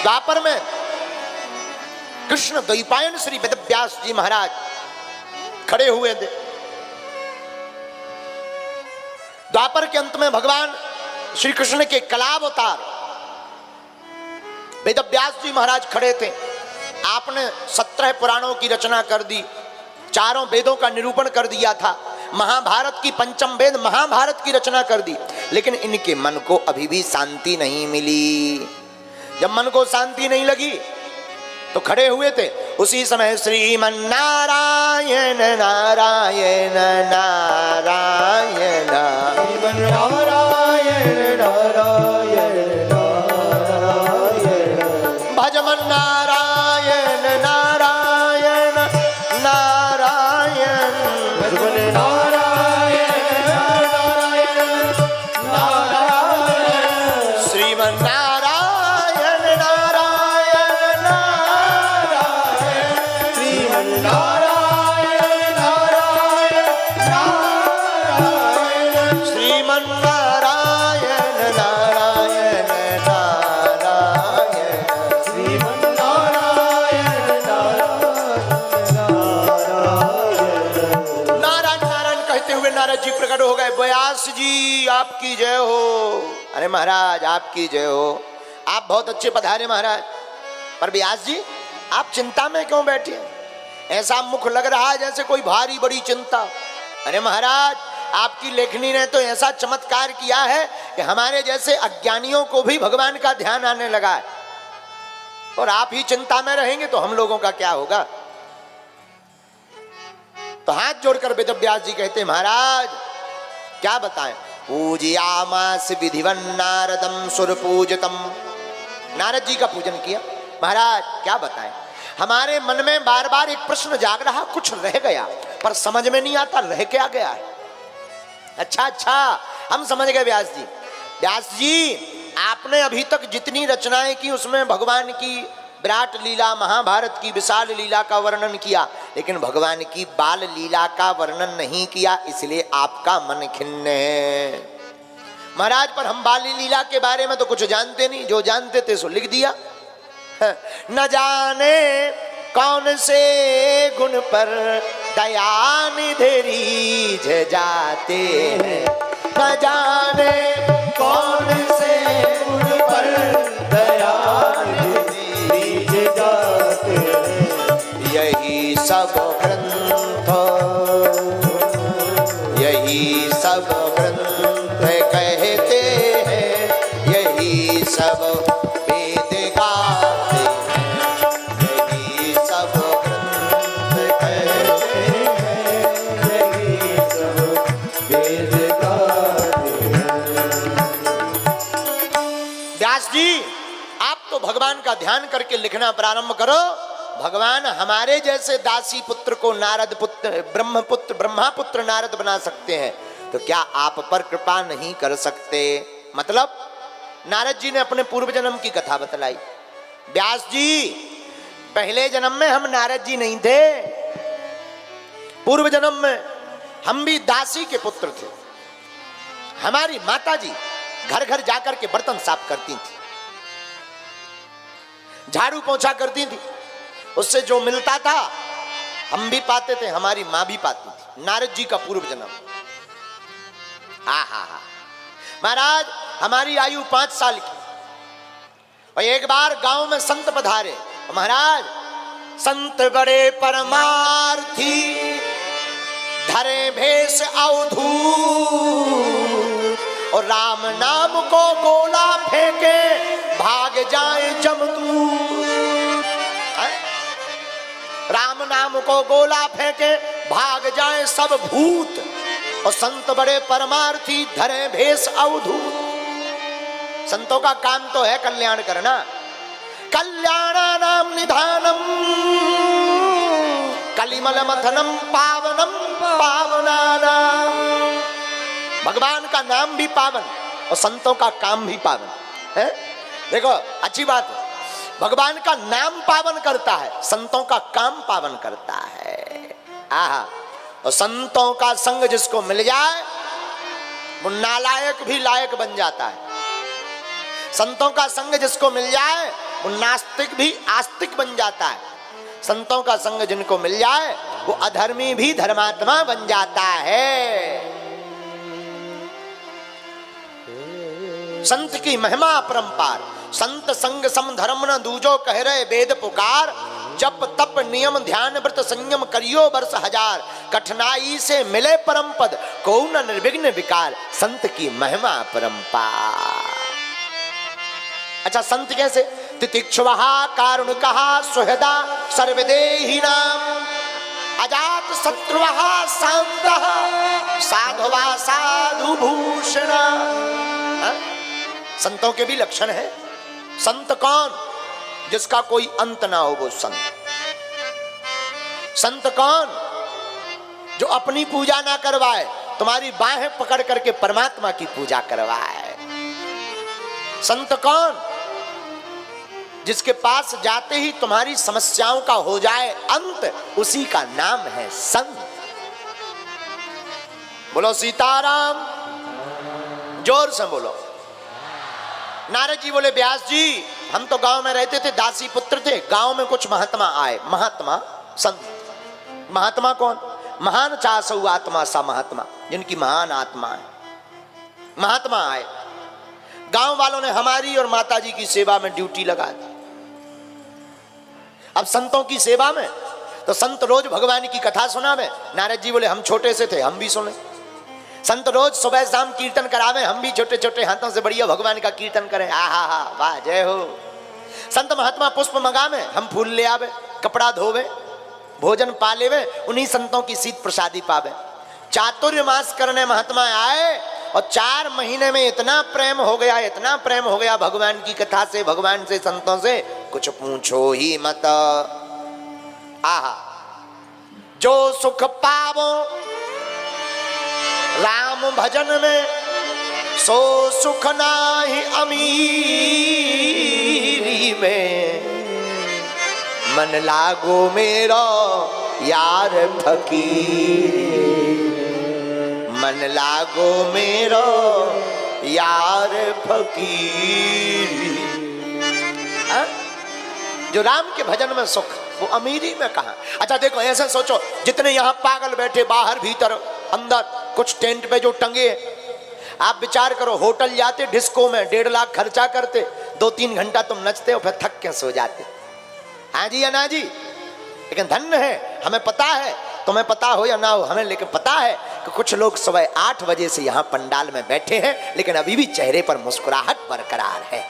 द्वापर में कृष्ण द्वैपायन श्री वेदव्यास जी महाराज खड़े हुए थे। द्वापर के अंत में भगवान श्री कृष्ण के कलावतार वेदव्यास जी महाराज खड़े थे। आपने 17 पुराणों की रचना कर दी, चारों वेदों का निरूपण कर दिया था, महाभारत की पंचम वेद महाभारत की रचना कर दी, लेकिन इनके मन को अभी भी शांति नहीं मिली। जब मन को शांति नहीं लगी तो खड़े हुए थे। उसी समय श्रीमन नारायण नारायण नारायण नारायण नारायण भजमन नारायण नारायण नारायण भजमन नारायण नारायण नारायण श्रीमन नारायण नारायण श्रीमन नारायण नारायण नारायण श्रीमन नारायण नारायण नारायण श्रीमन नारायण नारायण नारायण कहते हुए नारद जी प्रकट हो गए। व्यास जी आपकी जय हो। अरे महाराज आपकी जय हो, आप बहुत अच्छे पधारे महाराज। पर व्यास जी आप चिंता में क्यों बैठे हैं? ऐसा मुख लग रहा है जैसे कोई भारी बड़ी चिंता। अरे महाराज आपकी लेखनी ने तो ऐसा चमत्कार किया है कि हमारे जैसे अज्ञानियों को भी भगवान का ध्यान आने लगा है, और आप ही चिंता में रहेंगे तो हम लोगों का क्या होगा? तो हाथ जोड़कर वेदव्यास जी कहते महाराज क्या बताएं। पूजयामास विधिवन नारदम सुर पूजतम। नारद जी का पूजन किया। महाराज क्या बताएं, हमारे मन में बार बार एक प्रश्न जाग रहा, कुछ रह गया पर समझ में नहीं आता रह क्या गया है। अच्छा हम समझ गए व्यास जी। व्यास जी आपने अभी तक जितनी रचनाएं की उसमें भगवान की विराट लीला महाभारत की विशाल लीला का वर्णन किया, लेकिन भगवान की बाल लीला का वर्णन नहीं किया, इसलिए आपका मन खिन्न है। महाराज पर हम बाल लीला के बारे में तो कुछ जानते नहीं, जो जानते थे सो लिख दिया। न जाने कौन से गुण पर दया निधि रीझ जाते हैं, न जाने कौन से गुण पर दया निधि रीझ जाते हैं। यही सब ग्रंथ कहते हैं, यही सब वेद गाते हैं, यही सब ग्रंथ कहते हैं, यही सब वेद गाते हैं। व्यास जी आप तो भगवान का ध्यान करके लिखना प्रारंभ करो। भगवान हमारे जैसे दासी पुत्र को नारद पुत्र ब्रह्मापुत्र नारद बना सकते हैं, तो क्या आप पर कृपा नहीं कर सकते? मतलब नारद जी ने अपने पूर्व जन्म की कथा बतलाई। व्यास जी पहले जन्म में हम नारद जी नहीं थे, पूर्व जन्म में हम भी दासी के पुत्र थे। हमारी माता जी घर घर जाकर के बर्तन साफ करती थी, झाड़ू पोंछा करती थी, उससे जो मिलता था हम भी पाते थे, हमारी मां भी पाती थी। नारद जी का पूर्व जन्म। आहा महाराज हमारी आयु 5 साल की, और एक बार गांव में संत पधारे। महाराज संत बड़े परमार्थी धरे भेष अवधूत, और राम नाम को गोला फेंके भाग जाए जमदूत। राम नाम को गोला फेंके भाग जाए सब भूत, और संत बड़े परमार्थी धरे भेष अवधूत। संतों का काम तो है कल्याण करना। कल्याणानाम निधानम कलिमल मथनम पावनम पावनानाम। भगवान का नाम भी पावन और संतों का काम भी पावन है। देखो अच्छी बात है, भगवान का नाम पावन करता है, संतों का काम पावन करता है। आहा, और संतों का संग जिसको मिल जाए वो नालायक भी लायक बन जाता है। संतों का संग जिसको मिल जाए वो नास्तिक भी आस्तिक बन जाता है। संतों का संग जिनको मिल जाए वो अधर्मी भी धर्मात्मा बन जाता है। संत की महिमा अपरंपार, संत संग सम धर्म न दूजो कह रहे वेद पुकार, जप तप नियम ध्यान व्रत संयम करियो वर्ष हजार, कठिनाई से मिले परम पद को न निर्विघ्न विकार, संत की महिमा अपरंपार। अच्छा, संत कैसे? तितिक्षुवहा कारुणिकहा सुहृदा सर्वदेहिनाम, अजात शत्रुवहा शान्तः साधुवा साधु भूषण। संतों के भी लक्षण है। संत कौन? जिसका कोई अंत ना हो वो संत। संत कौन? जो अपनी पूजा ना करवाए, तुम्हारी बाहें पकड़ करके परमात्मा की पूजा करवाए। संत कौन? जिसके पास जाते ही तुम्हारी समस्याओं का हो जाए अंत, उसी का नाम है संत। बोलो सीताराम, जोर से बोलो। नारद जी बोले व्यास जी, हम तो गांव में रहते थे, दासी पुत्र थे। गांव में कुछ महात्मा आए। महात्मा संत। महात्मा कौन? महान चासौ आत्मा सा महात्मा, जिनकी महान आत्मा है। महात्मा आए, गांव वालों ने हमारी और माताजी की सेवा में ड्यूटी लगा दी। अब संतों की सेवा में तो संत रोज भगवान की कथा सुनावे। नारद जी बोले हम छोटे से थे, हम भी सुने। संत रोज सुबह शाम कीर्तन करावे, हम भी छोटे छोटे हाथों से बढ़िया भगवान का कीर्तन करें। आहा हा, वाह जय हो। संत महात्मा पुष्प मंगावे, हम फूल ले आवे, कपड़ा धोवे, भोजन पालेवे, उन्हीं संतों की शीत प्रसादी पावे। चातुर्य मास करने महात्मा आए और 4 महीने में इतना प्रेम हो गया, इतना प्रेम हो गया भगवान की कथा से, भगवान से, संतों से, कुछ पूछो ही मत। आहा, जो सुख पावो राम भजन में, सो सुख नाही अमीरी में, मन लागो मेरो यार फकीर, मन लागो मेरो यार फकीर। जो राम के भजन में सुख, वो अमीरी में कहां? अच्छा देखो, ऐसे सोचो, जितने यहां पागल बैठे बाहर भीतर अंदर कुछ टेंट पे जो टंगे, आप विचार करो, होटल जाते डिस्को में 1.5 लाख खर्चा करते, 2-3 घंटा तुम नचते हो, फिर थक के सो जाते। हाँ जी या ना जी? लेकिन धन्य है, हमें पता है, तुम्हें पता हो या ना हो, हमें लेकिन पता है कि कुछ लोग सुबह 8 बजे से यहां पंडाल में बैठे हैं, लेकिन अभी भी चेहरे पर मुस्कुराहट बरकरार है।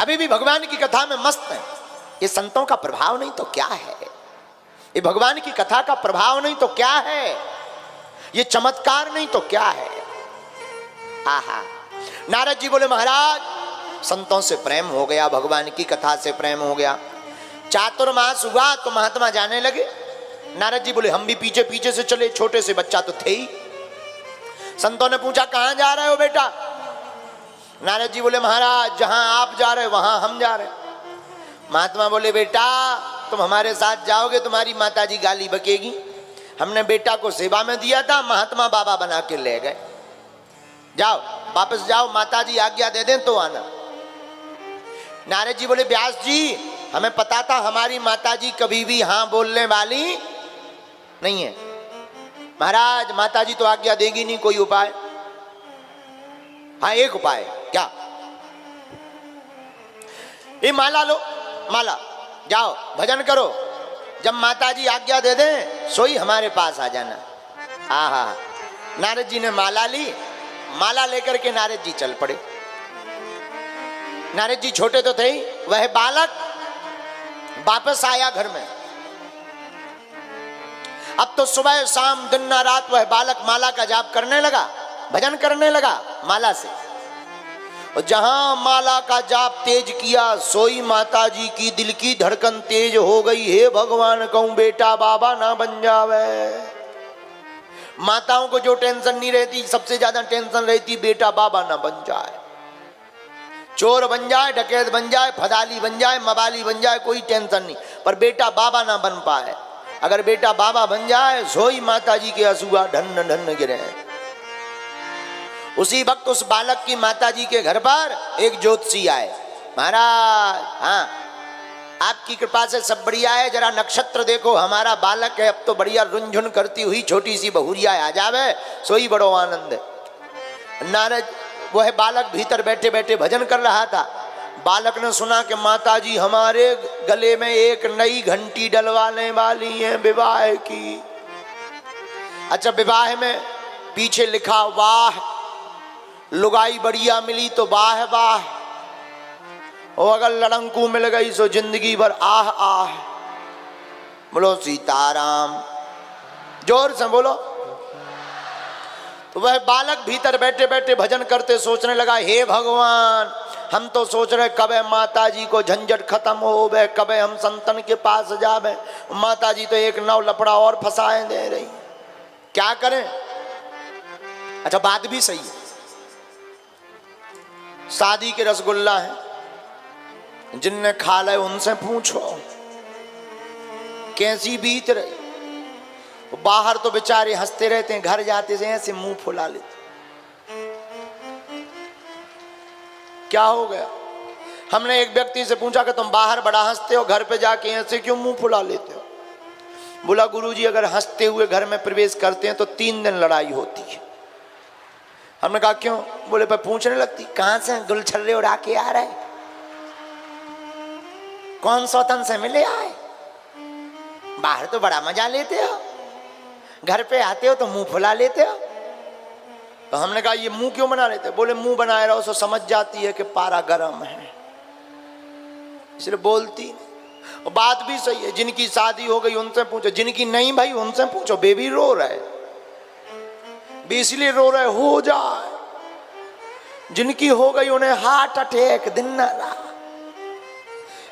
अभी भी भगवान की कथा में मस्त है। ये संतों का प्रभाव नहीं तो क्या है? ये भगवान की कथा का प्रभाव नहीं तो क्या है? ये चमत्कार नहीं तो क्या है? आहा। नारद जी बोले महाराज, संतों से प्रेम हो गया, भगवान की कथा से प्रेम हो गया। चातुर्मास हुआ तो महात्मा जाने लगे। नारद जी बोले हम भी पीछे पीछे से चले, छोटे से बच्चा तो थे ही। संतों ने पूछा कहां जा रहे हो बेटा? नारद जी बोले महाराज, जहां आप जा रहे वहां हम जा रहे। महात्मा बोले बेटा तुम हमारे साथ जाओगे, तुम्हारी माताजी गाली बकेगी। हमने बेटा को सेवा में दिया था, महात्मा बाबा बना के ले गए। जाओ वापस जाओ, माताजी आज्ञा दे दें तो आना। नारद जी बोले व्यास जी, हमें पता था हमारी माताजी कभी भी हाँ बोलने वाली नहीं है। महाराज माताजी तो आज्ञा देगी नहीं, कोई उपाय? हाँ एक उपाय। क्या? ये माला लो, माला, जाओ भजन करो, जब माताजी आज्ञा दे दें सोई हमारे पास आ जाना। आहा। नारद जी ने माला ली, माला लेकर के नारद जी चल पड़े। नारद जी छोटे तो थे ही, वह बालक वापस आया घर में। अब तो सुबह शाम दिन ना रात वह बालक माला का जाप करने लगा, भजन करने लगा माला से। और जहां माला का जाप तेज किया, सोई माता जी की दिल की धड़कन तेज हो गई। हे भगवान, कहूं बेटा बाबा ना बन जावे। माताओं को जो टेंशन नहीं रहती, सबसे ज्यादा टेंशन रहती बेटा बाबा ना बन जाए, चोर बन जाए, डकैत बन जाए, फदाली बन जाए, मवाली बन जाए, कोई टेंशन नहीं, पर बेटा बाबा ना बन पाए। अगर बेटा बाबा बन जाए, सोई माता जी के असूआ ढन ढन गिरे। उसी वक्त उस बालक की माताजी के घर पर एक ज्योतिषी आए। महाराज, हाँ आपकी कृपा से सब बढ़िया है, जरा नक्षत्र देखो, हमारा बालक है, अब तो बढ़िया रुंझुन करती हुई छोटी सी बहुरिया आ जावे, सोई बड़ो आनंद है। नारद, वह बालक भीतर बैठे बैठे भजन कर रहा था। बालक ने सुना कि माताजी हमारे गले में एक नई घंटी डलवाने वाली है विवाह की। अच्छा, विवाह में पीछे लिखा वाह, लुगाई बढ़िया मिली तो वाह वाह, और अगर लड़ंकू मिल गई सो जिंदगी भर आह आह। बोलो सीताराम, जोर से बोलो। तो वह बालक भीतर बैठे बैठे भजन करते सोचने लगा, हे भगवान, हम तो सोच रहे कब माता जी को झंझट खत्म हो गए, कब हम संतन के पास जावे, माता जी तो एक नौ लफड़ा और फंसाए दे रही, क्या करें। अच्छा, बात भी सही है, शादी के रसगुल्ला है, जिनने खा ले उनसे पूछो कैसी बीत रही। बाहर तो बेचारे हंसते रहते हैं, घर जाते से ऐसे मुंह फुला लेते। क्या हो गया? हमने एक व्यक्ति से पूछा कि तुम बाहर बड़ा हंसते हो, घर पे जाके ऐसे क्यों मुंह फुला लेते हो? बोला, गुरुजी अगर हंसते हुए घर में प्रवेश करते हैं तो 3 दिन लड़ाई होती है। हमने कहा क्यों? बोले पर पूछने लगती, कहां से गुलछर्रे उड़ा के आ रहे, कौन सौतन से मिले आए, बाहर तो बड़ा मजा लेते हो, घर पे आते हो तो मुंह फुला लेते हो। तो हमने कहा ये मुंह क्यों बना लेते? बोले मुंह बनाए रहो सो समझ जाती है कि पारा गर्म है, इसलिए बोलती नहीं। और बात भी सही है, जिनकी शादी हो गई उनसे पूछो, जिनकी नहीं भाई उनसे पूछो। बेबी रो रहे, भी इसलिए रो रहे हो जाए, जिनकी हो गई उन्हें हार्ट अटैक दिन न रात।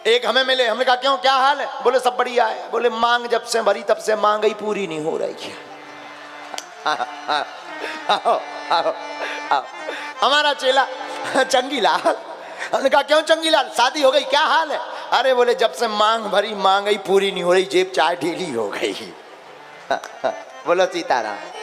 एक हमें मिले, हमने कहा क्यों, क्या हाल है? बोले सब बढ़िया है। बोले मांग जब से भरी तब से मांग ही पूरी नहीं हो रही है। आओ, आओ, आओ। हमारा चेला चंगीलाल, हमने कहा क्यों चंगीलाल, शादी हो गई, क्या हाल है? अरे बोले जब से मांग भरी मांग ही पूरी नहीं हो रही, जेब चाय ढीली हो गई। बोलो सीताराम।